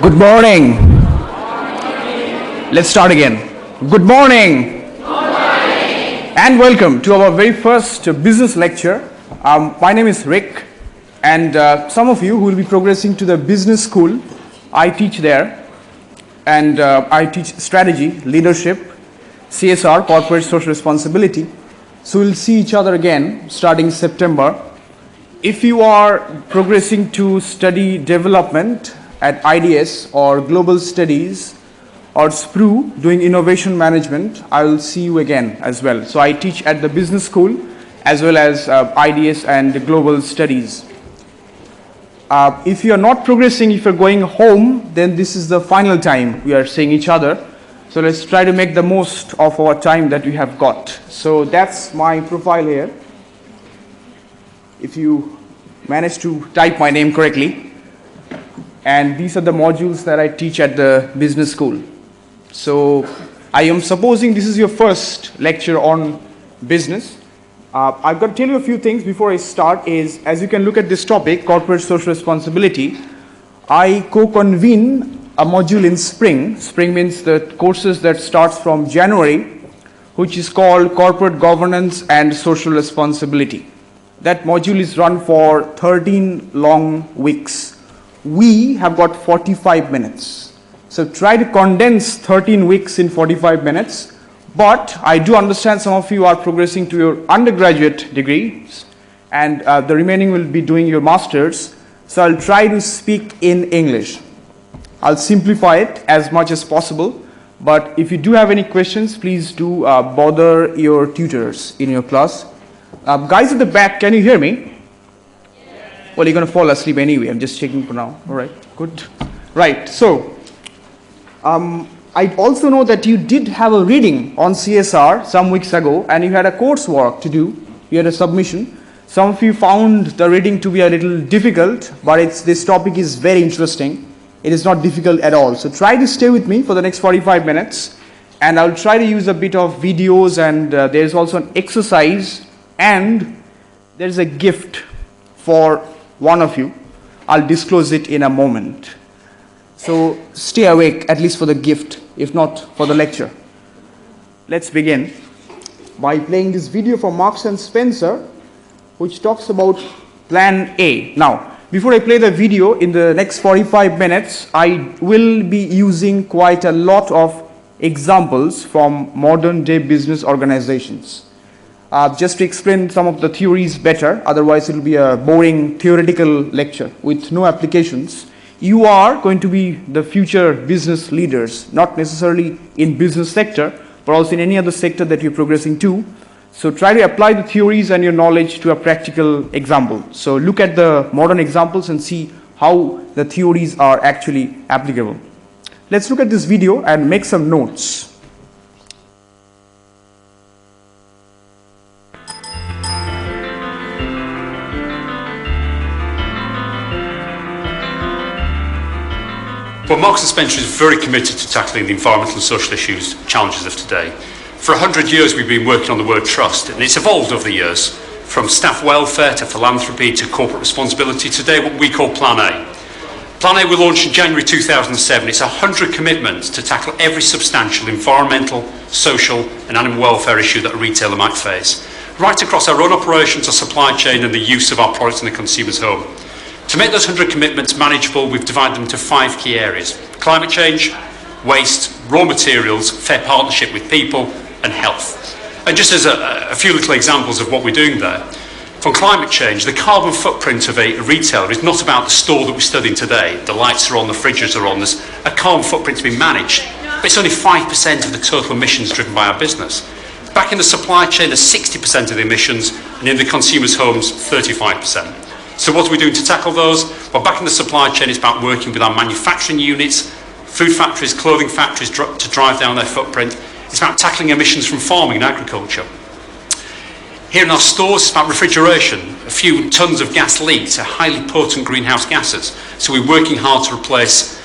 Good morning. Let's start again. Good morning. And welcome to our very first business lecture. My name is Rick, and some of you who will be progressing to the business school, I teach there, and I teach strategy, leadership, CSR, corporate social responsibility. So we'll see each other again starting September. If you are progressing to study development at IDS or global studies or SPRU doing innovation management, I will see you again as well. So I teach at the business school as well as IDS and global studies. If you are not progressing, if you're going home, then this is the final time we are seeing each other. So let's try to make the most of our time that we have got. So that's my profile here. If you manage to type my name correctly. And these are the modules that I teach at the business school. So I am supposing this is your first lecture on business. I've got to tell you a few things before I start is, as you can look at this topic, corporate social responsibility, I co-convene a module in spring. Spring means the courses that starts from January, which is called Corporate Governance and Social Responsibility. That module is run for 13 long weeks. We have got 45 minutes. So try to condense 13 weeks in 45 minutes. But I do understand some of you are progressing to your undergraduate degrees, and the remaining will be doing your master's. So I'll try to speak in English. I'll simplify it as much as possible. But if you do have any questions, please do bother your tutors in your class. Guys at the back, can you hear me? Well, you're going to fall asleep anyway. I'm just checking for now. All right, good. Right, so I also know that you did have a reading on CSR some weeks ago, and you had a coursework to do. You had a submission. Some of you found the reading to be a little difficult, but this topic is very interesting. It is not difficult at all. So try to stay with me for the next 45 minutes, and I'll try to use a bit of videos, and there's also an exercise, and there's a gift for one of you. I'll disclose it in a moment. So stay awake, at least for the gift, if not for the lecture. Let's begin by playing this video from Marks and Spencer, which talks about Plan A. Now, before I play the video, in the next 45 minutes, I will be using quite a lot of examples from modern day business organizations. Just to explain some of the theories better, otherwise it will be a boring theoretical lecture with no applications. You are going to be the future business leaders, not necessarily in business sector, but also in any other sector that you're progressing to. So try to apply the theories and your knowledge to a practical example. So look at the modern examples and see how the theories are actually applicable. Let's look at this video and make some notes. Well, Marks & Spencer is very committed to tackling the environmental and social issues, challenges of today. For 100 years we've been working on the word trust, and it's evolved over the years, from staff welfare to philanthropy to corporate responsibility. Today what we call Plan A. Plan A we launched in January 2007. It's 100 commitments to tackle every substantial environmental, social and animal welfare issue that a retailer might face, right across our own operations, our supply chain and the use of our products in the consumer's home. To make those 100 commitments manageable, we've divided them into 5 key areas: climate change, waste, raw materials, fair partnership with people, and health. And just as a few little examples of what we're doing there, from climate change, the carbon footprint of a retailer is not about the store that we're studying today. The lights are on, the fridges are on, there's a carbon footprint to be managed, but it's only 5% of the total emissions driven by our business. Back in the supply chain, there's 60% of the emissions, and in the consumer's homes, 35%. So what are we doing to tackle those? Well, back in the supply chain, it's about working with our manufacturing units, food factories, clothing factories to drive down their footprint. It's about tackling emissions from farming and agriculture. Here in our stores, it's about refrigeration. A few tons of gas leaks are highly potent greenhouse gases. So we're working hard to replace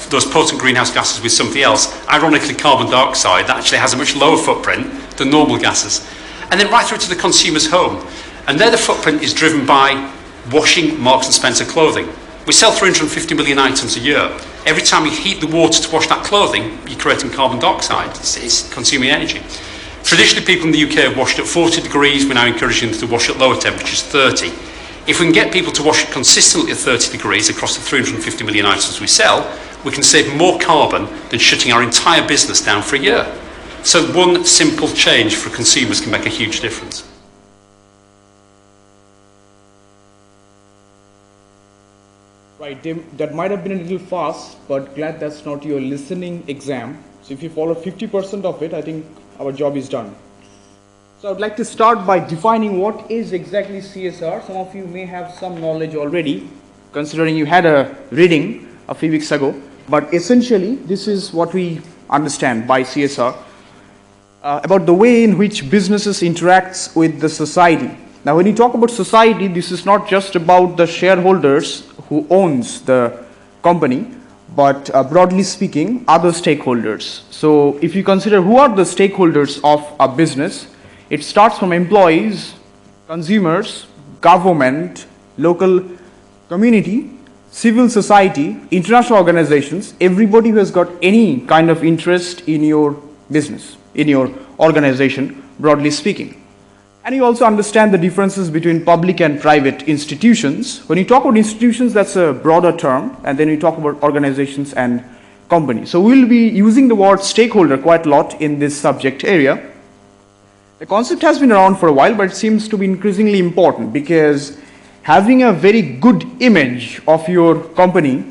those potent greenhouse gases with something else. Ironically, carbon dioxide, that actually has a much lower footprint than normal gases. And then right through to the consumer's home. And there the footprint is driven by washing Marks & Spencer clothing. We sell 350 million items a year. Every time you heat the water to wash that clothing, you're creating carbon dioxide. It's consuming energy. Traditionally, people in the UK have washed at 40 degrees. We're now encouraging them to wash at lower temperatures, 30. If we can get people to wash consistently at 30 degrees across the 350 million items we sell, we can save more carbon than shutting our entire business down for a year. So one simple change for consumers can make a huge difference. Right, that might have been a little fast, but glad that's not your listening exam. So if you follow 50% of it, I think our job is done. So I'd like to start by defining what is exactly CSR. Some of you may have some knowledge already, considering you had a reading a few weeks ago. But essentially, this is what we understand by CSR, about the way in which businesses interacts with the society. Now, when you talk about society, this is not just about the shareholders who owns the company, but broadly speaking, other stakeholders. So if you consider who are the stakeholders of a business, it starts from employees, consumers, government, local community, civil society, international organizations, everybody who has got any kind of interest in your business, in your organization, broadly speaking. And you also understand the differences between public and private institutions. When you talk about institutions, that's a broader term, and then you talk about organizations and companies. So we'll be using the word stakeholder quite a lot in this subject area. The concept has been around for a while, but it seems to be increasingly important because having a very good image of your company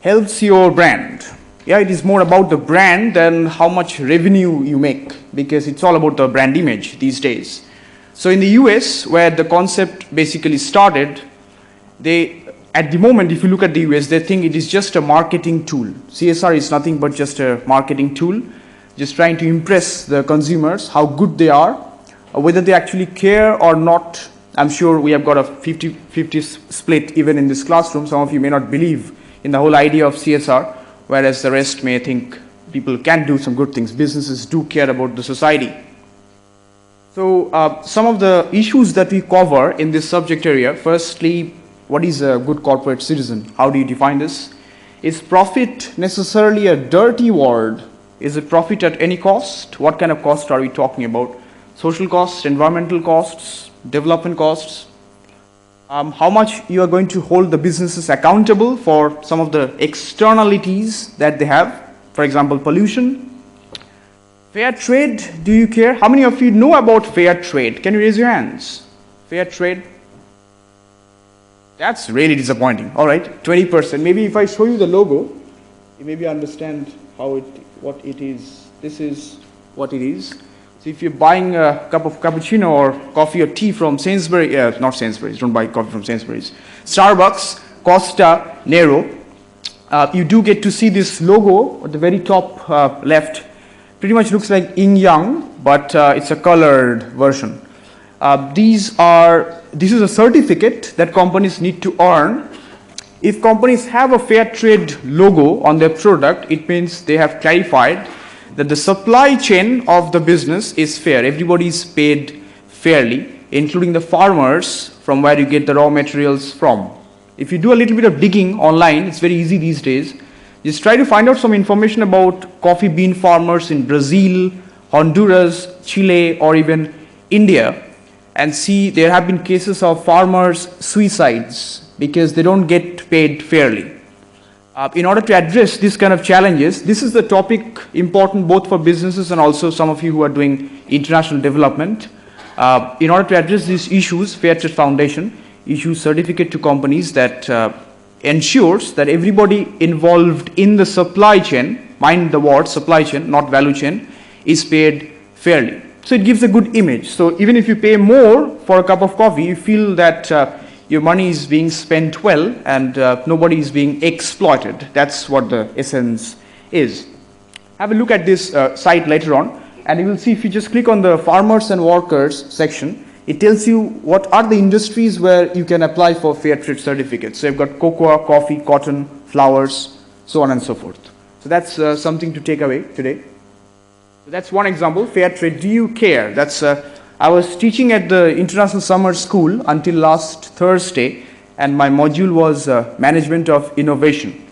helps your brand. Yeah, it is more about the brand than how much revenue you make, because it's all about the brand image these days. So in the US, where the concept basically started, at the moment, if you look at the US, they think it is just a marketing tool. CSR is nothing but just a marketing tool, just trying to impress the consumers, how good they are, whether they actually care or not. I'm sure we have got a 50-50 split even in this classroom. Some of you may not believe in the whole idea of CSR, whereas the rest may think people can do some good things. Businesses do care about the society. So some of the issues that we cover in this subject area, firstly, what is a good corporate citizen? How do you define this? Is profit necessarily a dirty word? Is it profit at any cost? What kind of cost are we talking about? Social costs, environmental costs, development costs? How much you are going to hold the businesses accountable for some of the externalities that they have? For example, pollution. Fair trade, do you care? How many of you know about fair trade? Can you raise your hands? Fair trade? That's really disappointing. All right, 20%. Maybe if I show you the logo, you maybe understand what it is. This is what it is. So if you're buying a cup of cappuccino or coffee or tea from Sainsbury's, not Sainsbury's, don't buy coffee from Sainsbury's. Starbucks, Costa, Nero, you do get to see this logo at the very top left. Pretty much looks like yin yang, but it's a colored version. This is a certificate that companies need to earn. If companies have a fair trade logo on their product, it means they have clarified that the supply chain of the business is fair. Everybody is paid fairly, including the farmers from where you get the raw materials from. If you do a little bit of digging online, it's very easy these days. Just try to find out some information about coffee bean farmers in Brazil, Honduras, Chile, or even India, and see there have been cases of farmers' suicides because they don't get paid fairly. In order to address these kind of challenges, this is the topic important both for businesses and also some of you who are doing international development. In order to address these issues, Fair Trade Foundation issues certificate to companies that ensures that everybody involved in the supply chain, mind the word supply chain, not value chain, is paid fairly. So it gives a good image. So even if you pay more for a cup of coffee, you feel that your money is being spent well and nobody is being exploited. That's what the essence is. Have a look at this site later on, and you will see if you just click on the farmers and workers section, it tells you what are the industries where you can apply for fair trade certificates. So you've got cocoa, coffee, cotton, flowers, so on and so forth. So that's something to take away today. So that's one example, fair trade. Do you care? That's I was teaching at the International Summer School until last Thursday, and my module was Management of Innovation.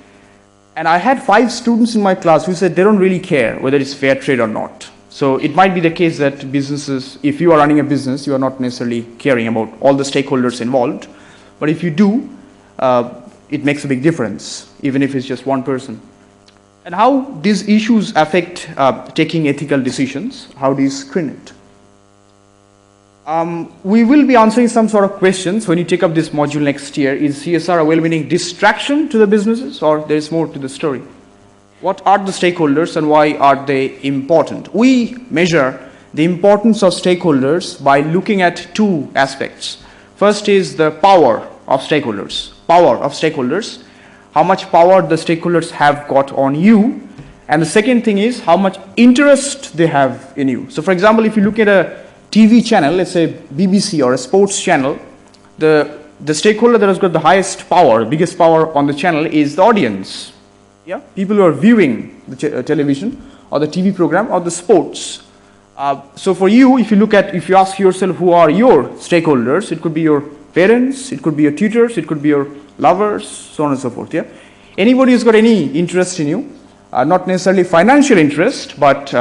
And I had 5 students in my class who said they don't really care whether it's fair trade or not. So it might be the case that businesses, if you are running a business, you are not necessarily caring about all the stakeholders involved. But if you do, it makes a big difference, even if it's just one person. And how these issues affect taking ethical decisions, how do you screen it? We will be answering some sort of questions when you take up this module next year. Is CSR a well-meaning distraction to the businesses, or there is more to the story? What are the stakeholders and why are they important? We measure the importance of stakeholders by looking at 2 aspects. First is the power of stakeholders. Power of stakeholders, how much power the stakeholders have got on you. And the second thing is how much interest they have in you. So for example, if you look at a TV channel, let's say BBC or a sports channel, the stakeholder that has got the highest power, biggest power on the channel is the audience. Yeah? People who are viewing the television or the TV program or the sports. So for you, if you ask yourself who are your stakeholders, it could be your parents, it could be your tutors, it could be your lovers, so on and so forth. Yeah? Anybody who's got any interest in you, not necessarily financial interest, but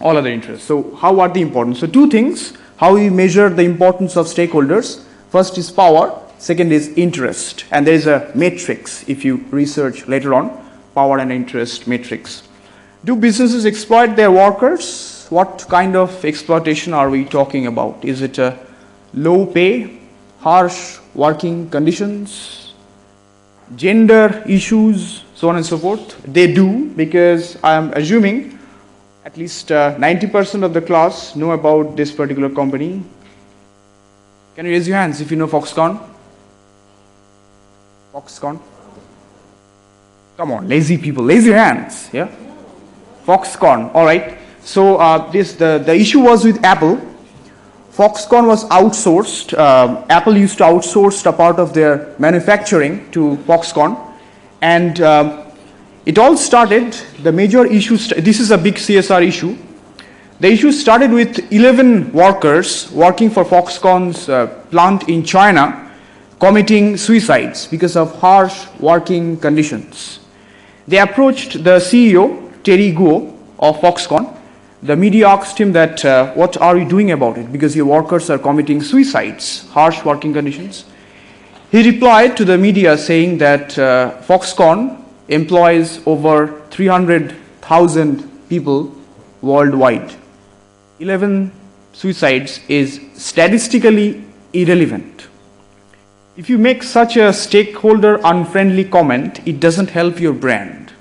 all other interests. So how are the importance? So 2 things, how we measure the importance of stakeholders. First is power, second is interest. And there is a matrix if you research later on, power and interest matrix. Do businesses exploit their workers? What kind of exploitation are we talking about? Is it a low pay, harsh working conditions, gender issues, so on and so forth? They do, because I am assuming at least 90% of the class know about this particular company. Can you raise your hands if you know Foxconn? Foxconn? Come on, lazy people, raise your hands. Yeah? Foxconn, all right. So the issue was with Apple. Foxconn was outsourced. Apple used to outsource a part of their manufacturing to Foxconn. And it all started, the major issue, this is a big CSR issue. The issue started with 11 workers working for Foxconn's plant in China committing suicides because of harsh working conditions. They approached the CEO, Terry Guo of Foxconn. The media asked him that, what are you doing about it? Because your workers are committing suicides, harsh working conditions. He replied to the media saying that Foxconn employs over 300,000 people worldwide. 11 suicides is statistically irrelevant. If you make such a stakeholder unfriendly comment, it doesn't help your brand.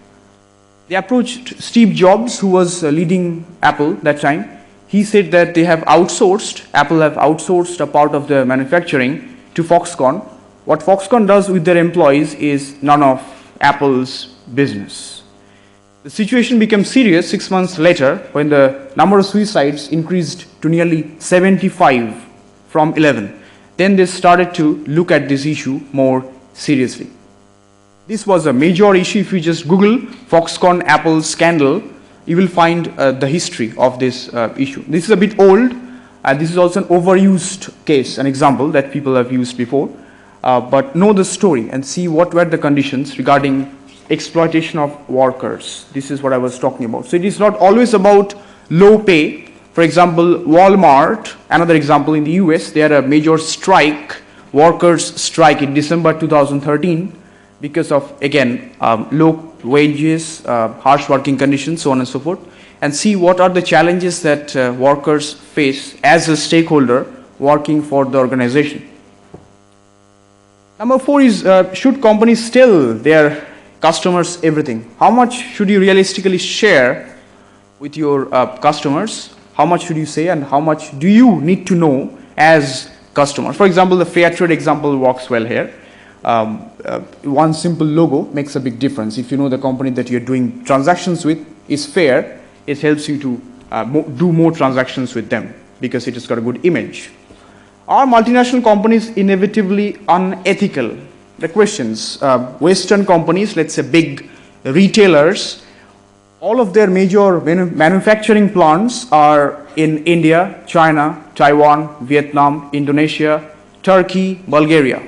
They approached Steve Jobs, who was leading Apple that time. He said that Apple have outsourced a part of the manufacturing to Foxconn. What Foxconn does with their employees is none of Apple's business. The situation became serious 6 months later when the number of suicides increased to nearly 75 from 11. Then they started to look at this issue more seriously. This was a major issue. If you just Google Foxconn Apple scandal, you will find the history of this issue. This is a bit old, and this is also an overused case, an example that people have used before. But know the story and see what were the conditions regarding exploitation of workers. This is what I was talking about. So it is not always about low pay. For example, Walmart, another example in the US, they had a major strike, workers' strike in December 2013 because of, again, low wages, harsh working conditions, so on and so forth. And see what are the challenges that workers face as a stakeholder working for the organization. Number 4 is, should companies tell their customers everything? How much should you realistically share with your customers? How much should you say, and how much do you need to know as customers? For example, the fair trade example works well here. One simple logo makes a big difference. If you know the company that you're doing transactions with is fair, it helps you to do more transactions with them because it has got a good image. Are multinational companies inevitably unethical? The questions, Western companies, let's say big retailers, all of their major manufacturing plants are in India, China, Taiwan, Vietnam, Indonesia, Turkey, Bulgaria.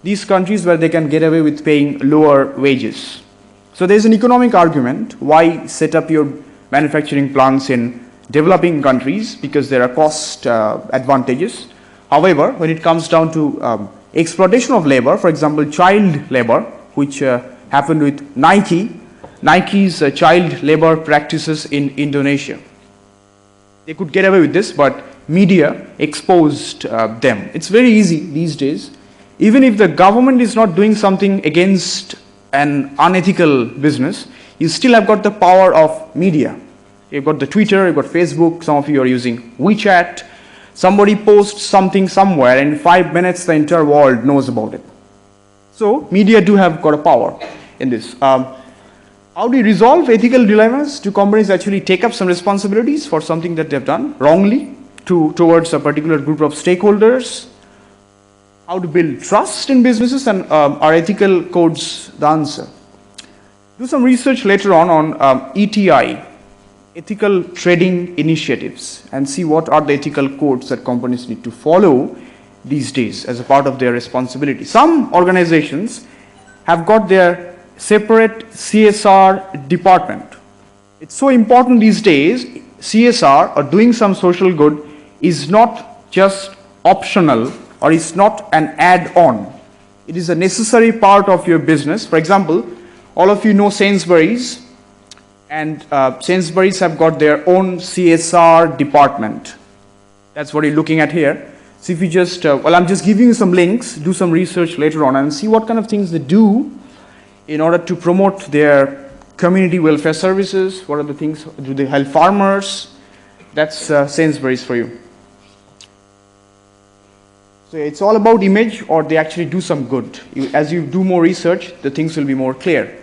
these countries where they can get away with paying lower wages. So there's an economic argument why set up your manufacturing plants in developing countries, because there are cost advantages. However, when it comes down to exploitation of labor, for example, child labor, which happened with Nike's child labor practices in Indonesia. They could get away with this, but media exposed them. It's very easy these days. Even if the government is not doing something against an unethical business, you still have got the power of media. You've got the Twitter, you've got Facebook, some of you are using WeChat. Somebody posts something somewhere, and in 5 minutes the entire world knows about it. So media do have got a power in this. How do you resolve ethical dilemmas? Do companies actually take up some responsibilities for something that they've done wrongly towards a particular group of stakeholders? How to build trust in businesses, and are ethical codes the answer? Do some research later on ETI, ethical trading initiatives, and see what are the ethical codes that companies need to follow these days as a part of their responsibility. Some organizations have got their separate CSR department. It's so important these days. CSR, or doing some social good, is not just optional, or is not an add-on. It is a necessary part of your business. For example, all of you know Sainsbury's, and Sainsbury's have got their own CSR department. That's what you're looking at here. So if you just, I'm just giving you some links, do some research later on and see what kind of things they do in order to promote their community welfare services. What are the things, do they help farmers? That's Sainsbury's for you. So it's all about image, or they actually do some good. As you do more research, the things will be more clear.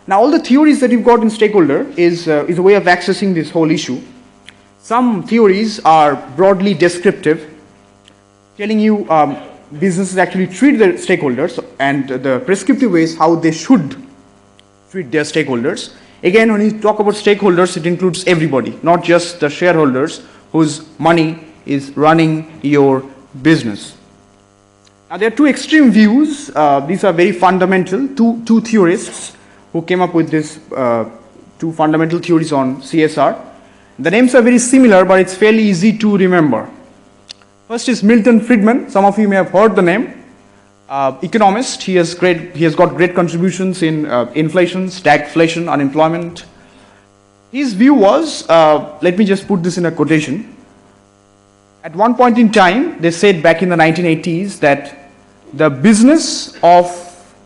Now, all the theories that you've got in stakeholder is a way of accessing this whole issue. Some theories are broadly descriptive, telling you businesses actually treat their stakeholders, and the prescriptive ways how they should treat their stakeholders. Again, when you talk about stakeholders, it includes everybody, not just the shareholders whose money is running your business. Now, there are two extreme views. These are very fundamental. Two theorists who came up with this two fundamental theories on CSR. The names are very similar, but it's fairly easy to remember. First is Milton Friedman. Some of you may have heard the name. Economist. He has got great contributions in inflation, stagflation, unemployment. His view was, let me just put this in a quotation. At one point in time, they said back in the 1980s that the business of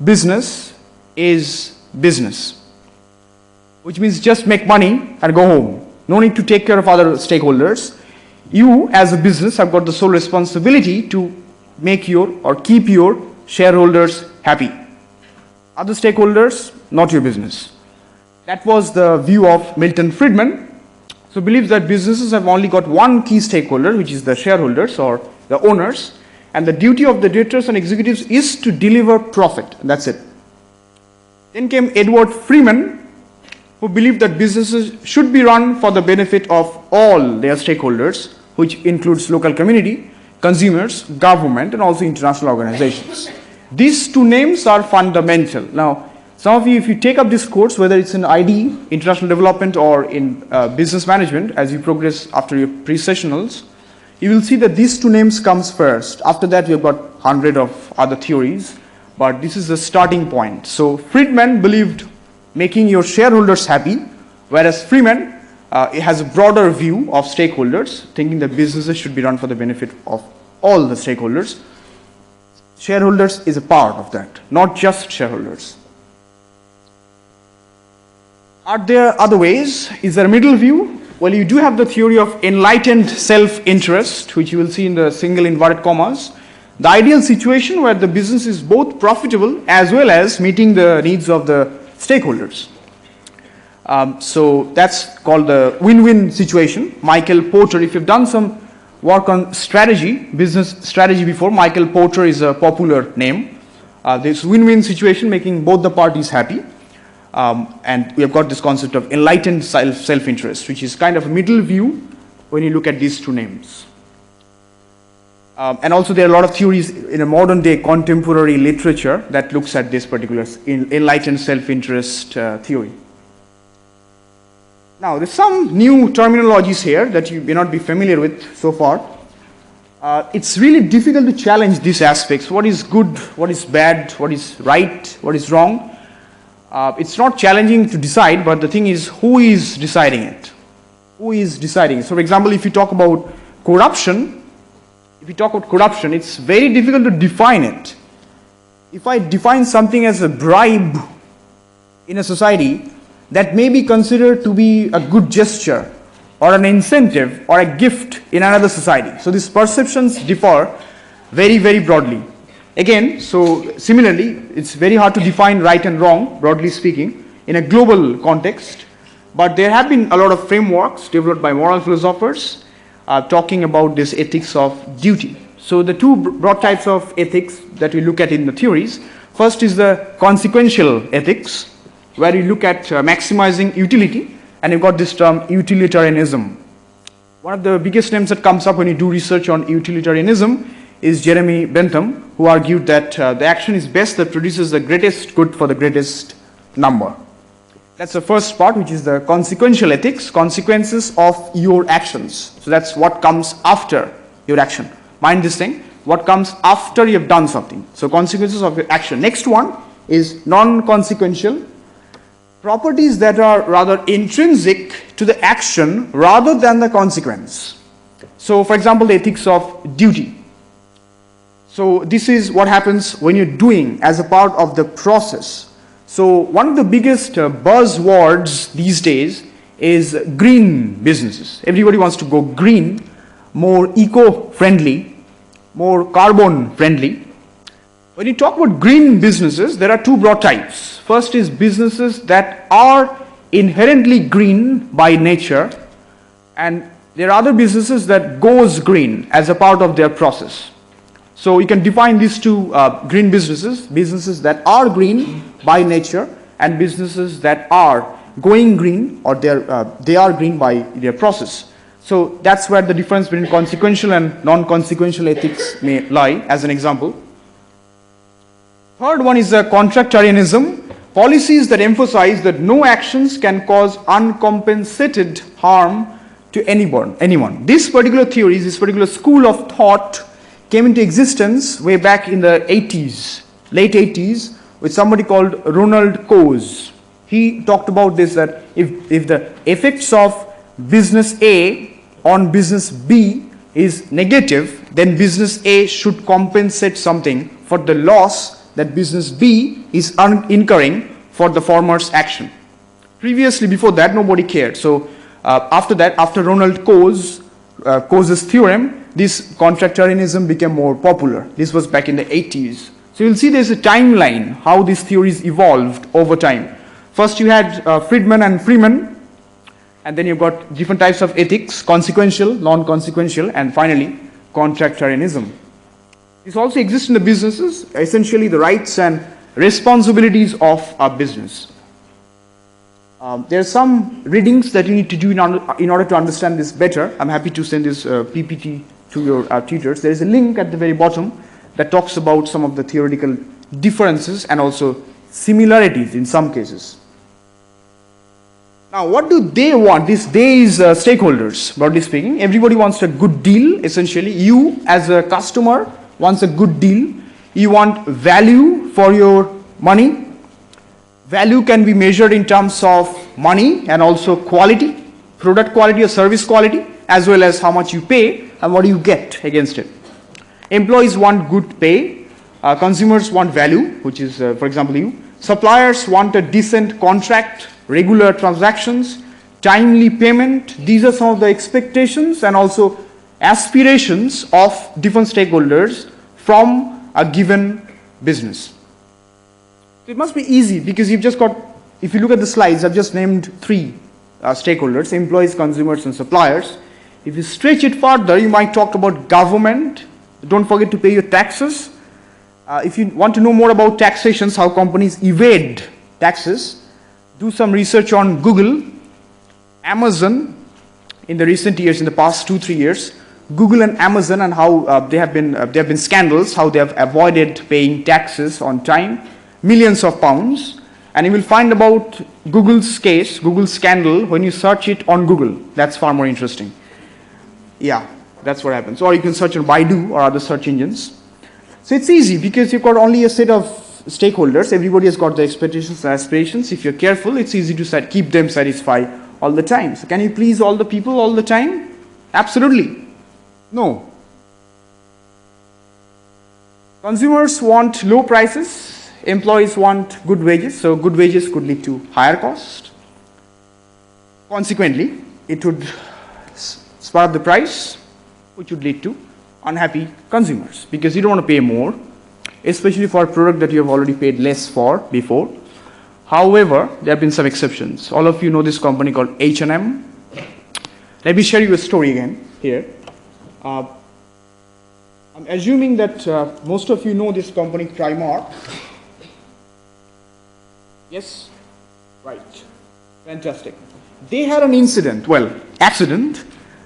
business is business, which means just make money and go home. No need to take care of other stakeholders. You as a business have got the sole responsibility to make your or keep your shareholders happy. Other stakeholders, not your business. That was the view of Milton Friedman. So believes that businesses have only got one key stakeholder, which is the shareholders or the owners, and the duty of the directors and executives is to deliver profit. That's it. Then came Edward Freeman, who believed that businesses should be run for the benefit of all their stakeholders, which includes local community, consumers, government, and also international organizations. These two names are fundamental. Now, some of you, if you take up this course, whether it's in ID, international development, or in business management, as you progress after your pre-sessionals, you will see that these two names comes first. After that, we've got 100 of other theories, but this is the starting point. So Friedman believed making your shareholders happy, whereas Freeman has a broader view of stakeholders, thinking that businesses should be run for the benefit of all the stakeholders. Shareholders is a part of that, not just shareholders. Are there other ways? Is there a middle view? Well, you do have the theory of enlightened self-interest, which you will see in the single inverted commas. The ideal situation where the business is both profitable as well as meeting the needs of the stakeholders. So that's called the win-win situation. Michael Porter, if you've done some work on strategy, business strategy before, Michael Porter is a popular name. This win-win situation, making both the parties happy. And we have got this concept of enlightened self-interest, which is kind of a middle view when you look at these two names. And also there are a lot of theories in a modern day contemporary literature that looks at this particular enlightened self-interest theory. Now there's some new terminologies here that you may not be familiar with so far. It's really difficult to challenge these aspects. What is good, what is bad, what is right, what is wrong. It's not challenging to decide, but the thing is, who is deciding it? Who is deciding? So for example, if you talk about corruption, it's very difficult to define it. If I define something as a bribe in a society, that may be considered to be a good gesture or an incentive or a gift in another society. So these perceptions differ very, very broadly. Again, so similarly, it's very hard to define right and wrong, broadly speaking, in a global context. But there have been a lot of frameworks developed by moral philosophers talking about this ethics of duty. So the two broad types of ethics that we look at in the theories, first is the consequential ethics, where you look at maximizing utility, and you've got this term utilitarianism. One of the biggest names that comes up when you do research on utilitarianism is Jeremy Bentham, who argued that the action is best that produces the greatest good for the greatest number. That's the first part, which is the consequential ethics, consequences of your actions. So that's what comes after your action. Mind this thing, what comes after you have done something. So consequences of your action. Next one is non-consequential, properties that are rather intrinsic to the action rather than the consequence. So for example, the ethics of duty. So this is what happens when you're doing as a part of the process. So one of the biggest buzzwords these days is green businesses. Everybody wants to go green, more eco-friendly, more carbon-friendly. When you talk about green businesses, there are two broad types. First is businesses that are inherently green by nature, and there are other businesses that goes green as a part of their process. So you can define these two green businesses, businesses that are green by nature and businesses that are going green, or they are green by their process. So that's where the difference between consequential and non-consequential ethics may lie, as an example. Third one is contractarianism, policies that emphasize that no actions can cause uncompensated harm to anyone. This particular theory, this particular school of thought came into existence way back in the 80s, late 80s, with somebody called Ronald Coase. He talked about this, that if the effects of business A on business B is negative, then business A should compensate something for the loss that business B is incurring for the former's action. Previously, before that, nobody cared. So after that, after Ronald Coase's theorem, this contractarianism became more popular. This was back in the 80s. So you'll see there's a timeline how these theories evolved over time. First you had Friedman and Freeman, and then you've got different types of ethics, consequential, non-consequential, and finally contractarianism. This also exists in the businesses, essentially the rights and responsibilities of a business. There are some readings that you need to do in order to understand this better. I'm happy to send this PPT to your tutors. There is a link at the very bottom that talks about some of the theoretical differences and also similarities in some cases. Now, what do they want? They is stakeholders, broadly speaking. Everybody wants a good deal, essentially. You, as a customer, wants a good deal. You want value for your money. Value can be measured in terms of money and also quality, product quality or service quality, as well as how much you pay and what do you get against it. Employees want good pay. Consumers want value, which is, for example, you. Suppliers want a decent contract, regular transactions, timely payment. These are some of the expectations and also aspirations of different stakeholders from a given business. It must be easy because you've just got, if you look at the slides, I've just named three stakeholders: employees, consumers, and suppliers. If you stretch it further, you might talk about government. Don't forget to pay your taxes. If you want to know more about taxations, how companies evade taxes, do some research on Google, Amazon. In the recent years, in the past 2-3 years, Google and Amazon and how there have been scandals, how they have avoided paying taxes on time, millions of pounds. And you will find about Google's case, Google's scandal, when you search it on Google. That's far more interesting. Yeah, that's what happens. Or you can search on Baidu or other search engines. So it's easy because you've got only a set of stakeholders. Everybody has got their expectations and aspirations. If you're careful, it's easy to keep them satisfied all the time. So can you please all the people all the time? Absolutely. No. Consumers want low prices. Employees want good wages. So good wages could lead to higher cost. Consequently, it would spur up the price, which would lead to unhappy consumers because you don't want to pay more, especially for a product that you have already paid less for before. However, there have been some exceptions. All of you know this company called H&M. Let me share you a story again here. I'm assuming that most of you know this company Primark. Yes? Right. Fantastic. They had an accident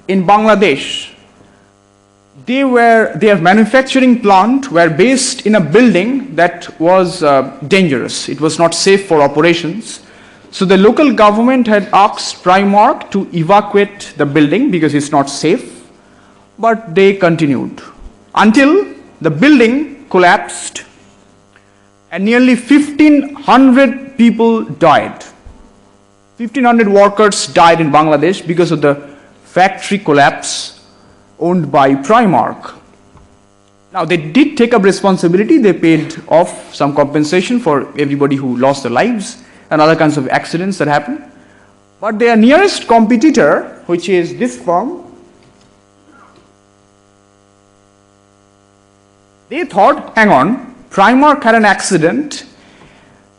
in Bangladesh. Their manufacturing plant were based in a building that was dangerous. It was not safe for operations. So the local government had asked Primark to evacuate the building because it's not safe. But they continued until the building collapsed and nearly 1,500 people died. 1,500 workers died in Bangladesh because of the factory collapse owned by Primark. Now, they did take up responsibility. They paid off some compensation for everybody who lost their lives and other kinds of accidents that happened. But their nearest competitor, which is this firm, they thought, hang on, Primark had an accident.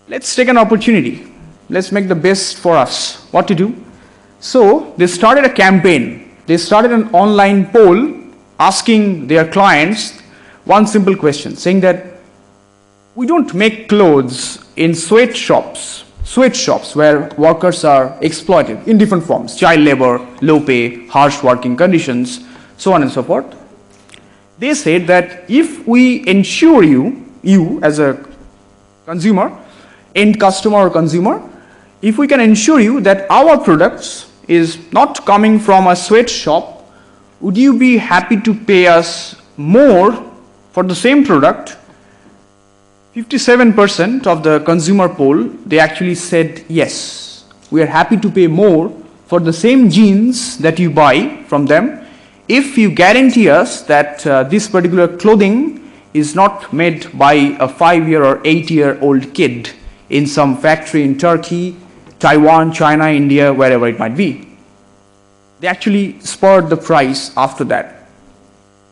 Let's take an opportunity. Let's make the best for us. What to do? So they started a campaign. They started an online poll asking their clients one simple question, saying that we don't make clothes in sweatshops where workers are exploited in different forms, child labor, low pay, harsh working conditions, so on and so forth. They said that if we ensure you as a consumer, end customer or consumer, if we can ensure you that our products is not coming from a sweatshop, would you be happy to pay us more for the same product? 57% of the consumer poll, they actually said yes. We are happy to pay more for the same jeans that you buy from them if you guarantee us that this particular clothing is not made by a 5-year or 8-year-old kid in some factory in Turkey, Taiwan, China, India, wherever it might be. They actually spurred the price after that.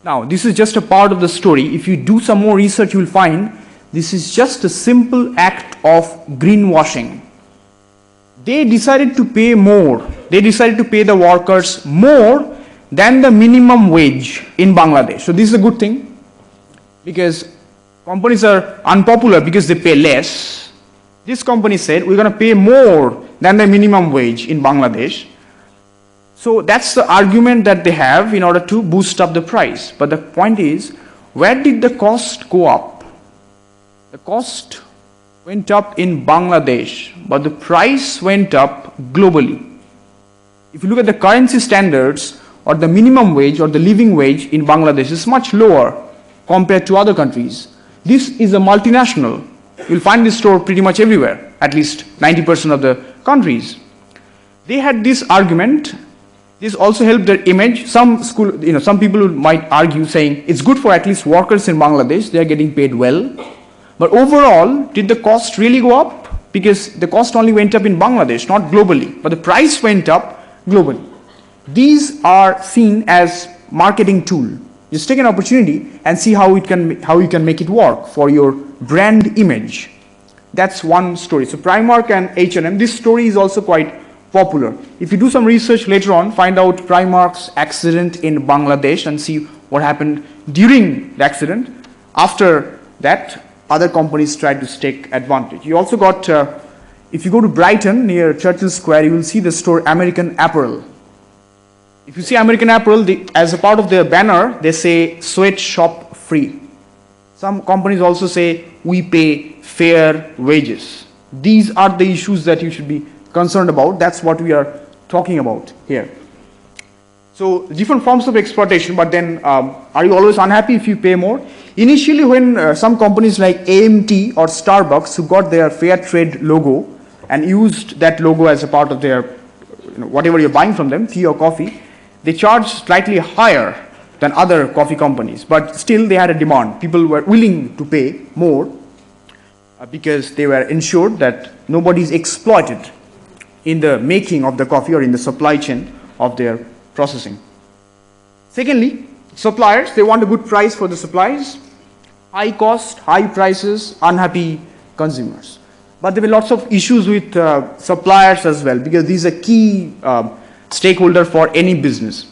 Now, this is just a part of the story. If you do some more research, you will find this is just a simple act of greenwashing. They decided to pay more. They decided to pay the workers more than the minimum wage in Bangladesh. So this is a good thing because companies are unpopular because they pay less. This company said we're going to pay more than the minimum wage in Bangladesh. So that's the argument that they have in order to boost up the price. But the point is, where did the cost go up? The cost went up in Bangladesh, but the price went up globally. If you look at the currency standards or the minimum wage or the living wage in Bangladesh, it's much lower compared to other countries. This is a multinational. You'll find this store pretty much everywhere, at least 90% of the countries. They had this argument. This also helped their image. Some people might argue saying it's good for at least workers in Bangladesh. They are getting paid well. But overall, did the cost really go up? Because the cost only went up in Bangladesh, not globally. But the price went up globally. These are seen as marketing tool. Just take an opportunity and see how you can make it work for your brand image. That's one story. So Primark and H&M, this story is also quite popular. If you do some research later on, find out Primark's accident in Bangladesh and see what happened during the accident. After that, other companies tried to take advantage. You also got, if you go to Brighton near Churchill Square, you will see the store American Apparel. If you see American Apparel, as a part of their banner, they say sweatshop free. Some companies also say we pay fair wages. These are the issues that you should be concerned about. That's what we are talking about here. So different forms of exploitation, but then are you always unhappy if you pay more? Initially, when some companies like AMT or Starbucks, who got their fair trade logo and used that logo as a part of their, whatever you're buying from them, tea or coffee, they charged slightly higher than other coffee companies, but still they had a demand. People were willing to pay more because they were ensured that nobody is exploited in the making of the coffee or in the supply chain of their processing. Secondly, suppliers, they want a good price for the supplies, high cost, high prices, unhappy consumers. But there were lots of issues with suppliers as well, because these are key stakeholder for any business.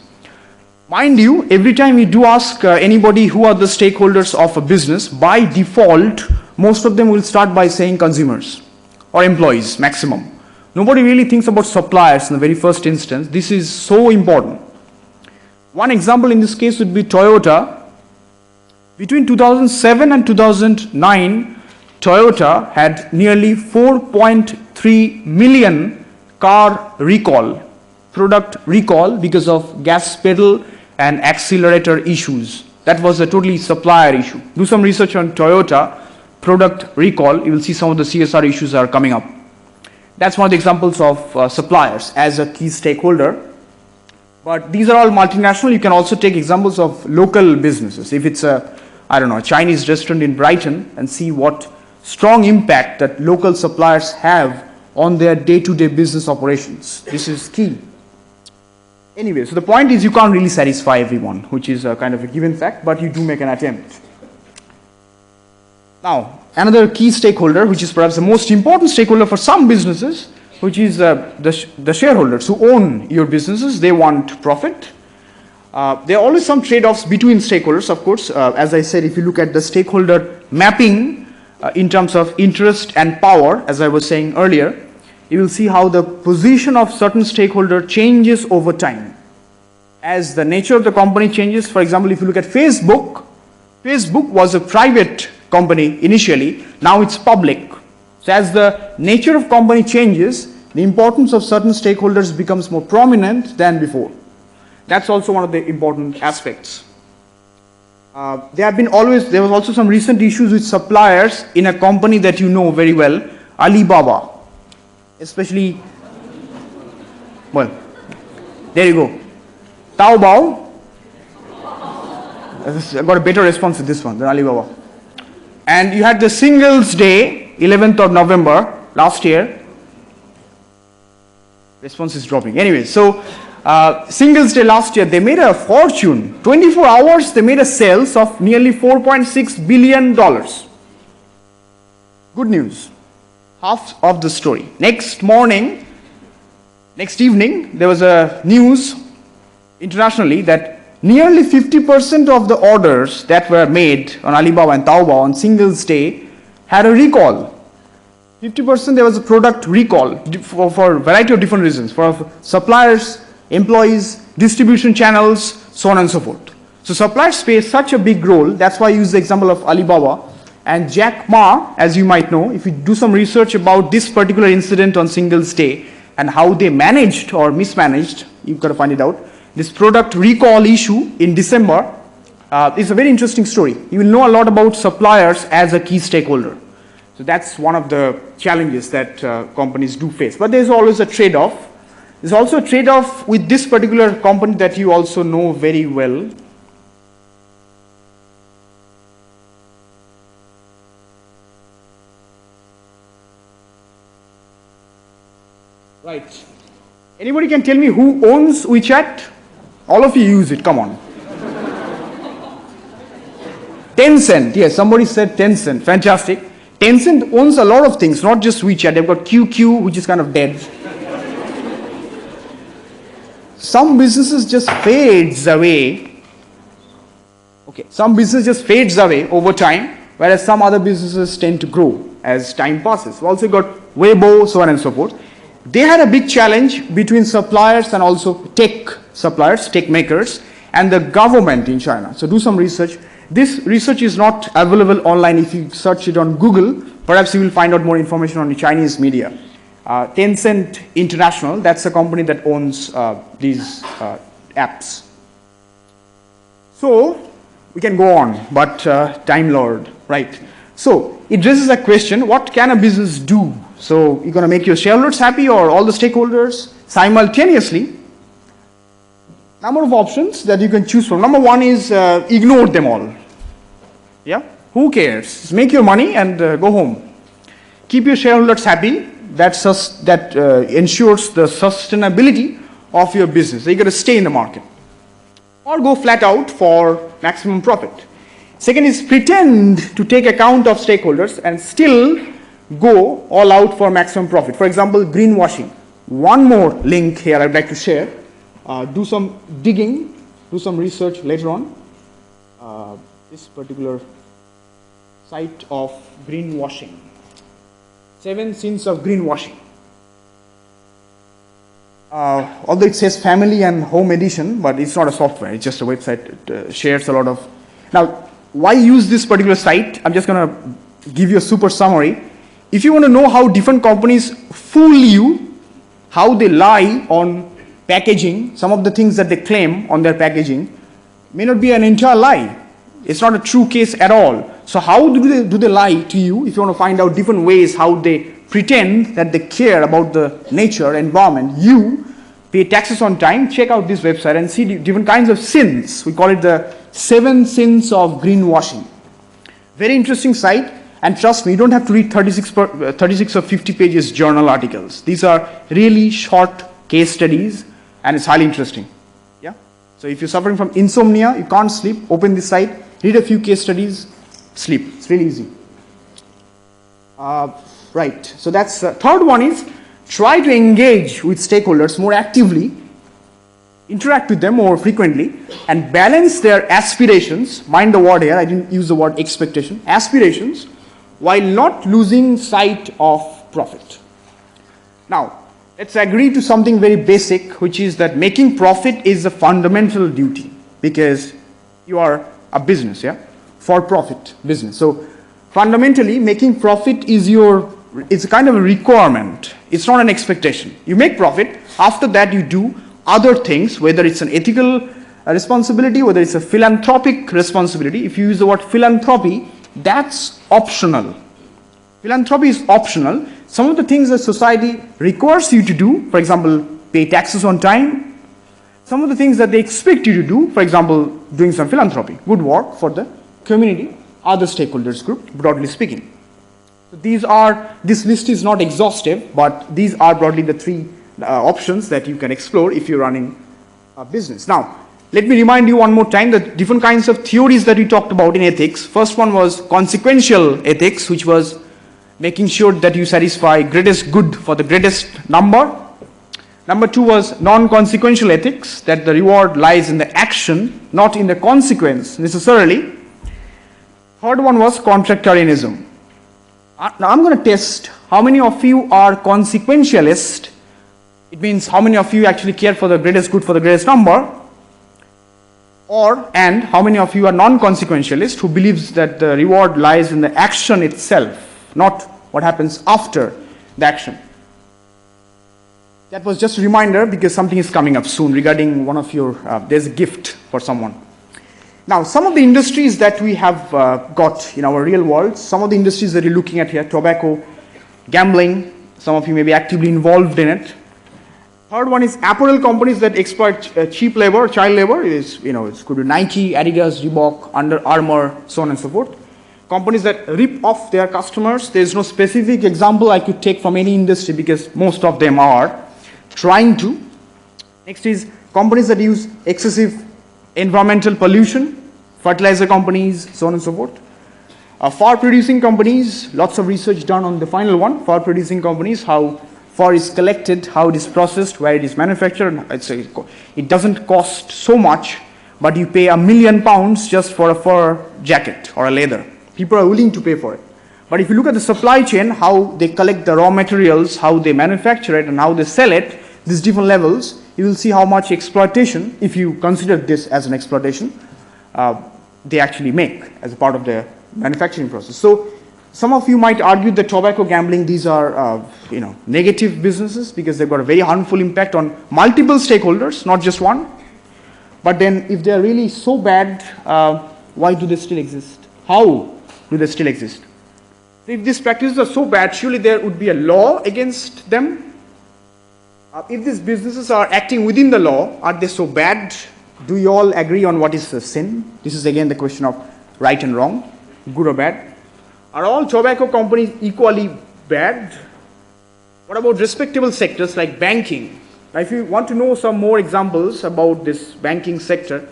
Mind you, every time we do ask anybody who are the stakeholders of a business, by default, most of them will start by saying consumers or employees, maximum. Nobody really thinks about suppliers in the very first instance. This is so important. One example in this case would be Toyota. Between 2007 and 2009, Toyota had nearly 4.3 million car recall, product recall, because of gas pedal and accelerator issues. That was a totally supplier issue. Do some research on Toyota product recall. You will see some of the CSR issues are coming up. That's one of the examples of suppliers as a key stakeholder. But these are all multinational. You can also take examples of local businesses. If it's a Chinese restaurant in Brighton, and see what strong impact that local suppliers have on their day-to-day business operations. This is key. Anyway, so the point is you can't really satisfy everyone, which is a kind of a given fact, but you do make an attempt. Now, another key stakeholder, which is perhaps the most important stakeholder for some businesses, which is the shareholders who own your businesses. They want profit. There are always some trade-offs between stakeholders, of course. As I said, if you look at the stakeholder mapping in terms of interest and power, as I was saying earlier, you will see how the position of certain stakeholder changes over time. As the nature of the company changes, for example, if you look at Facebook, Facebook was a private company initially, now it's public. So as the nature of company changes, the importance of certain stakeholders becomes more prominent than before. That's also one of the important aspects. There was also some recent issues with suppliers in a company that you know very well, Alibaba. Especially, well, there you go. Taobao. I got a better response to this one than Alibaba. And you had the Singles Day, 11th of November last year. Response is dropping. Anyway, so Singles Day last year, they made a fortune. 24 hours, they made a sales of nearly $4.6 billion. Good news. Half of the story. Next evening, there was a news internationally that nearly 50% of the orders that were made on Alibaba and Taobao on Singles Day had a recall. 50% there was a product recall for a variety of different reasons, for suppliers, employees, distribution channels, so on and so forth. So suppliers play such a big role. That's why I use the example of Alibaba. And Jack Ma, as you might know, if you do some research about this particular incident on Singles Day and how they managed or mismanaged, you've got to find it out. This product recall issue in December is a very interesting story. You will know a lot about suppliers as a key stakeholder. So that's one of the challenges that companies do face. But there's always a trade-off. There's also a trade-off with this particular company that you also know very well. Right. Anybody can tell me who owns WeChat? All of you use it, come on. Tencent, yes, somebody said Tencent, fantastic. Tencent owns a lot of things, not just WeChat. They've got QQ, which is kind of dead. Some businesses just fades away. Okay, some business just fades away over time, whereas some other businesses tend to grow as time passes. We've also got Weibo, so on and so forth. they had a big challenge between suppliers and also tech suppliers, tech makers, and the government in China. So do some research. This research is not available online. If you search it on Google, perhaps you will find out more information on the Chinese media. Tencent International, that's a company that owns these apps. So we can go on, but time lord, right? So it raises a question, what can a business do? So you're going to make your shareholders happy or all the stakeholders simultaneously? Number of options that you can choose from. Number one is ignore them all. Yeah, who cares? Just make your money and go home. Keep your shareholders happy. That ensures the sustainability of your business. So you got to stay in the market. Or go flat out for maximum profit. Second is pretend to take account of stakeholders and still go all out for maximum profit. For example, greenwashing. One more link here I'd like to share. Do some digging, do some research later on. This particular site of greenwashing. 7 sins of greenwashing. Although it says family and home edition, but it's not a software, it's just a website. It shares a lot of. Now, why use this particular site? I'm just going to give you a super summary. If you want to know how different companies fool you, how they lie on packaging, some of the things that they claim on their packaging may not be an entire lie. It's not a true case at all. So how do they lie to you? If you want to find out different ways how they pretend that they care about the nature, environment, you pay taxes on time, check out this website and see different kinds of sins. We call it the 7 sins of greenwashing. Very interesting site, and trust me, you don't have to read 36 or 50 pages journal articles. These are really short case studies, and it's highly interesting. Yeah. So if you're suffering from insomnia, you can't sleep, open this site, read a few case studies, sleep. It's really easy. Right. So that's third one is try to engage with stakeholders more actively, interact with them more frequently, and balance their aspirations. Mind the word here, I didn't use the word expectation. Aspirations, while not losing sight of profit. Now, let's agree to something very basic, which is that making profit is a fundamental duty because you are a business, yeah, for profit business. So fundamentally, making profit is it's a kind of a requirement. It's not an expectation. You make profit. After that, you do other things, whether it's an ethical responsibility, whether it's a philanthropic responsibility. If you use the word philanthropy, that's optional. Philanthropy is optional. Some of the things that society requires you to do, for example, pay taxes on time. Some of the things that they expect you to do, for example, doing some philanthropy, good work for the community, other stakeholders group, broadly speaking. So this list is not exhaustive, but these are broadly the 3 options that you can explore if you're running a business. Now, let me remind you one more time that different kinds of theories that we talked about in ethics. First one was consequential ethics, which was making sure that you satisfy greatest good for the greatest number. Number 2 was non-consequential ethics, that the reward lies in the action, not in the consequence necessarily. Third one was contractarianism. Now I'm going to test how many of you are consequentialist. It means how many of you actually care for the greatest good for the greatest number, and how many of you are non-consequentialist who believes that the reward lies in the action itself, not what happens after the action. That was just a reminder because something is coming up soon regarding one of your, there's a gift for someone. Now, some of the industries that we have got in our real world, some of the industries that you're looking at here, tobacco, gambling, some of you may be actively involved in it. Third one is apparel companies that exploit cheap labor, child labor. It could be Nike, Adidas, Reebok, Under Armour, so on and so forth. Companies that rip off their customers. There's no specific example I could take from any industry because most of them are trying to. Next is companies that use excessive environmental pollution, fertilizer companies, so on and so forth. Fur producing companies, lots of research done on the final one, fur producing companies, how fur is collected, how it is processed, where it is manufactured. It doesn't cost so much, but you pay £1 million just for a fur jacket or a leather. People are willing to pay for it. But if you look at the supply chain, how they collect the raw materials, how they manufacture it, and how they sell it, these different levels, you will see how much exploitation, if you consider this as an exploitation, they actually make as a part of their manufacturing process. So some of you might argue that tobacco gambling, these are negative businesses because they've got a very harmful impact on multiple stakeholders, not just one. But then if they're really so bad, why do they still exist? How do they still exist? If these practices are so bad, surely there would be a law against them. If these businesses are acting within the law, are they so bad? Do you all agree on what is a sin? This is again the question of right and wrong, good or bad. Are all tobacco companies equally bad? What about respectable sectors like banking? Now, if you want to know some more examples about this banking sector,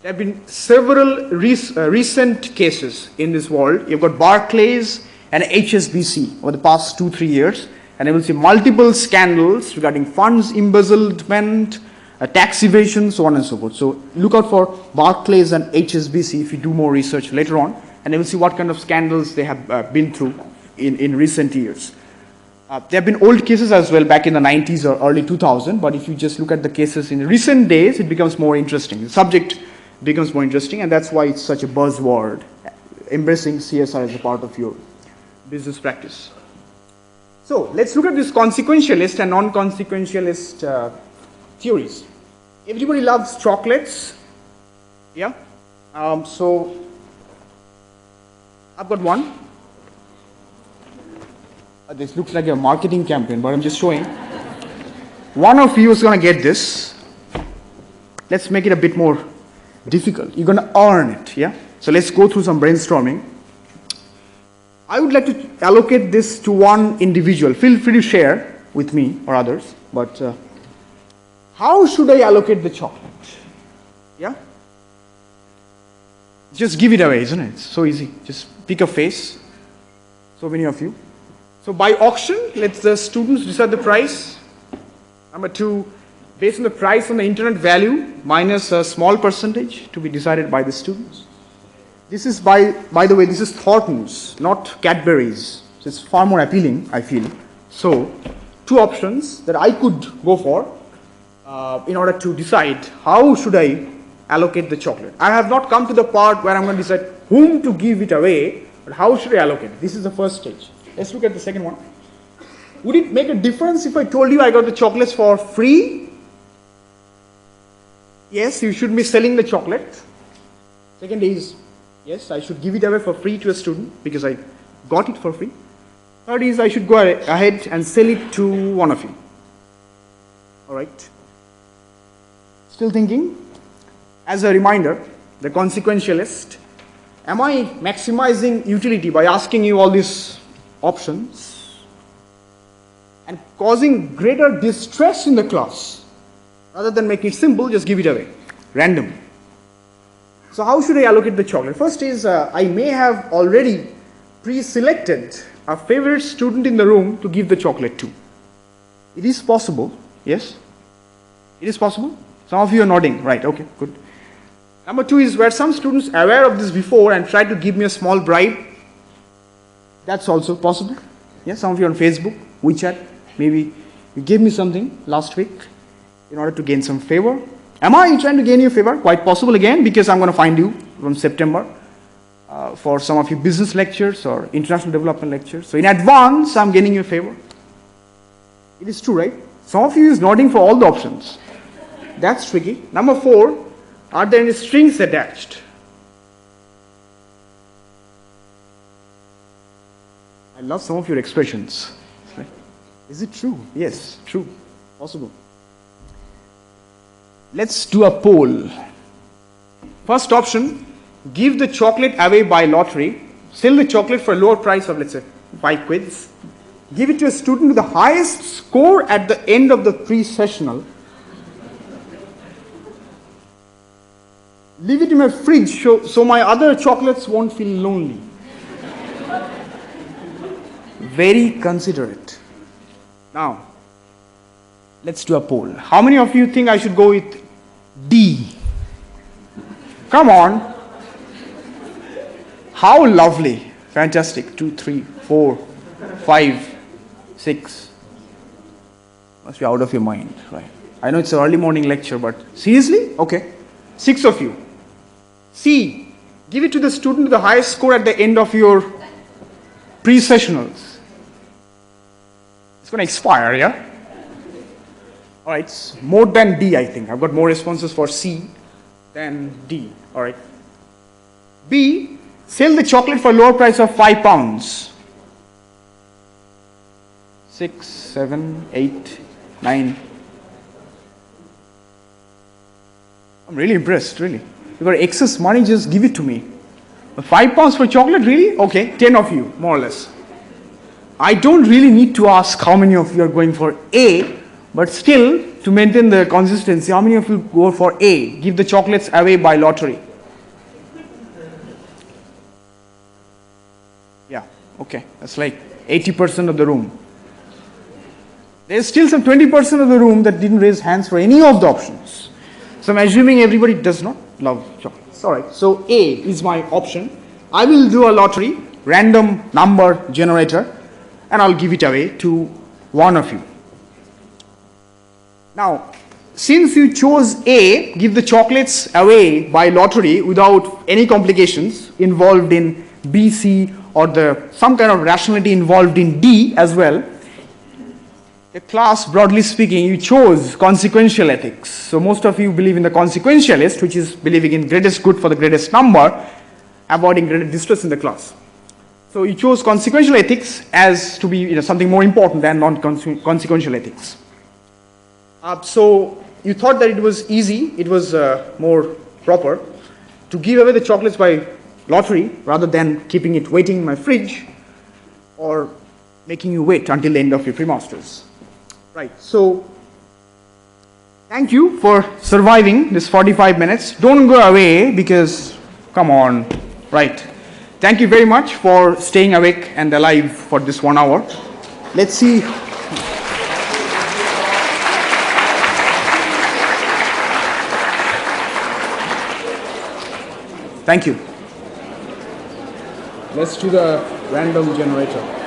there have been several recent cases in this world. You've got Barclays and HSBC over the past 2-3 years. And you will see multiple scandals regarding funds embezzlement, tax evasion, so on and so forth. So look out for Barclays and HSBC if you do more research later on, and you will see what kind of scandals they have been through in recent years. There have been old cases as well back in the 90s or early 2000s, but if you just look at the cases in recent days, it becomes more interesting. The subject becomes more interesting, and that's why it's such a buzzword, embracing CSR as a part of your business practice. So let's look at this consequentialist and non-consequentialist theories. Everybody loves chocolates. Yeah. So I've got one. This looks like a marketing campaign, but I'm just showing. One of you is going to get this. Let's make it a bit more difficult. You're going to earn it. Yeah. So let's go through some brainstorming. I would like to allocate this to one individual. Feel free to share with me or others. But how should I allocate the chocolate? Yeah? Just give it away, isn't it? It's so easy. Just pick a face. So many of you. So by auction, let the students decide the price. Number 2, based on the price on the internet value minus a small percentage to be decided by the students. This is, by the way, this is Thornton's, not Cadbury's. So it's far more appealing, I feel. So, 2 options that I could go for in order to decide how should I allocate the chocolate. I have not come to the part where I'm going to decide whom to give it away, but how should I allocate it? This is the first stage. Let's look at the second one. Would it make a difference if I told you I got the chocolates for free? Yes, you should be selling the chocolate. Second is, yes, I should give it away for free to a student because I got it for free. Third is I should go ahead and sell it to one of you. All right. Still thinking? As a reminder, the consequentialist, am I maximizing utility by asking you all these options and causing greater distress in the class? Rather than making it simple, just give it away. Random. So how should I allocate the chocolate? First is, I may have already pre-selected a favorite student in the room to give the chocolate to. It is possible, yes? It is possible? Some of you are nodding, right, okay, good. Number 2 is, were some students aware of this before and tried to give me a small bribe? That's also possible. Yes, some of you on Facebook, WeChat, maybe you gave me something last week in order to gain some favor. Am I trying to gain your favor? Quite possible again, because I'm going to find you from September for some of your business lectures or international development lectures. So in advance, I'm gaining your favor. It is true, right? Some of you is nodding for all the options. That's tricky. Number 4, are there any strings attached? I love some of your expressions. Is it true? Yes, true. Possible. Let's do a poll. First option, give the chocolate away by lottery. Sell the chocolate for a lower price of, let's say, 5 quids. Give it to a student with the highest score at the end of the pre-sessional. Leave it in my fridge so my other chocolates won't feel lonely. Very considerate. Now, let's do a poll. How many of you think I should go with D? Come on. How lovely. Fantastic. 2, 3, 4, 5, 6. Must be out of your mind, right? I know it's an early morning lecture, but seriously? Okay. 6 of you. C. Give it to the student with the highest score at the end of your pre-sessionals. It's going to expire, yeah? All right, it's more than D, I think. I've got more responses for C than D. All right. B. Sell the chocolate for a lower price of £5. 6, 7, 8, 9. I'm really impressed, really. You've got excess money, just give it to me. But £5 for chocolate, really? Okay, 10 of you, more or less. I don't really need to ask how many of you are going for A, but still, to maintain the consistency, how many of you go for A? Give the chocolates away by lottery. Yeah, okay, that's like 80% of the room. There's still some 20% of the room that didn't raise hands for any of the options. So I'm assuming everybody does not love chocolates. All right, so A is my option. I will do a lottery, random number generator, and I'll give it away to one of you. Now, since you chose A, give the chocolates away by lottery without any complications involved in B, C, or some kind of rationality involved in D as well. The class, broadly speaking, you chose consequential ethics. So most of you believe in the consequentialist, which is believing in greatest good for the greatest number, avoiding greater distress in the class. So you chose consequential ethics as to be something more important than non-consequential ethics. So you thought that it was easy, it was more proper to give away the chocolates by lottery rather than keeping it waiting in my fridge or making you wait until the end of your pre-masters. Right, so thank you for surviving this 45 minutes. Don't go away because, come on, right. Thank you very much for staying awake and alive for this 1 hour. Let's see. Thank you. Let's do the random generator.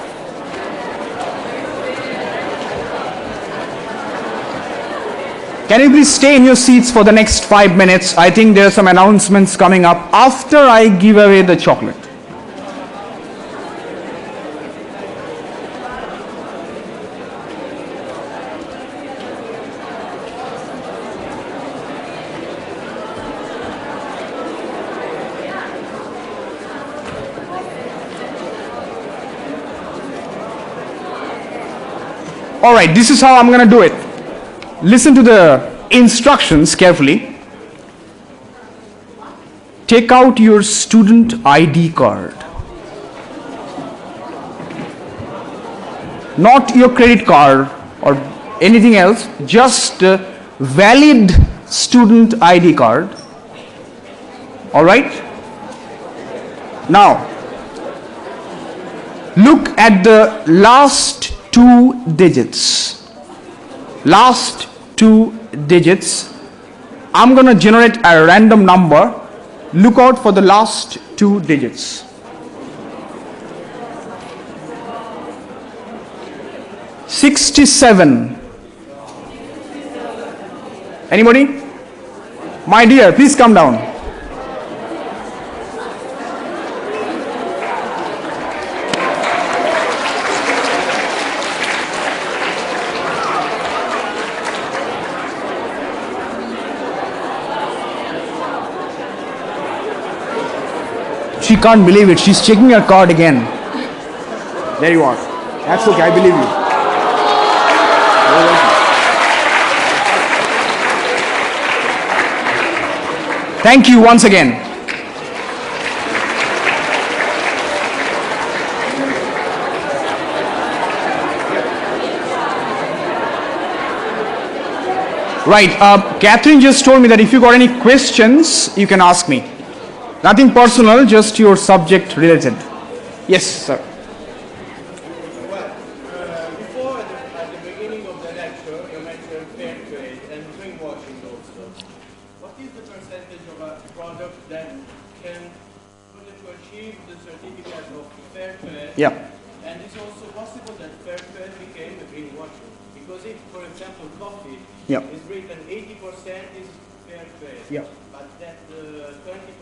Can you please stay in your seats for the next 5 minutes? I think there are some announcements coming up after I give away the chocolate. All right, this is how I'm going to do it. Listen to the instructions carefully. Take out your student ID card. Not your credit card or anything else, just a valid student ID card. All right? Now, look at the last 2 digits. Last 2 digits. I'm going to generate a random number. Look out for the last 2 digits. 67. Anybody? My dear, please come down. She can't believe it. She's checking her card again. There you are. That's okay. I believe you. Thank you once again. Right. Catherine just told me that if you got any questions, you can ask me. Nothing personal, just your subject related. Yes, sir. Well, before at the beginning of the lecture, you mentioned fair trade and greenwashing also. What is the percentage of a product that can order to achieve the certificate of fair trade, Yeah. and it's also possible that fair trade became a greenwashing. Because if, for example, coffee Yeah. is written 80% is fair trade, Yeah. but that 20%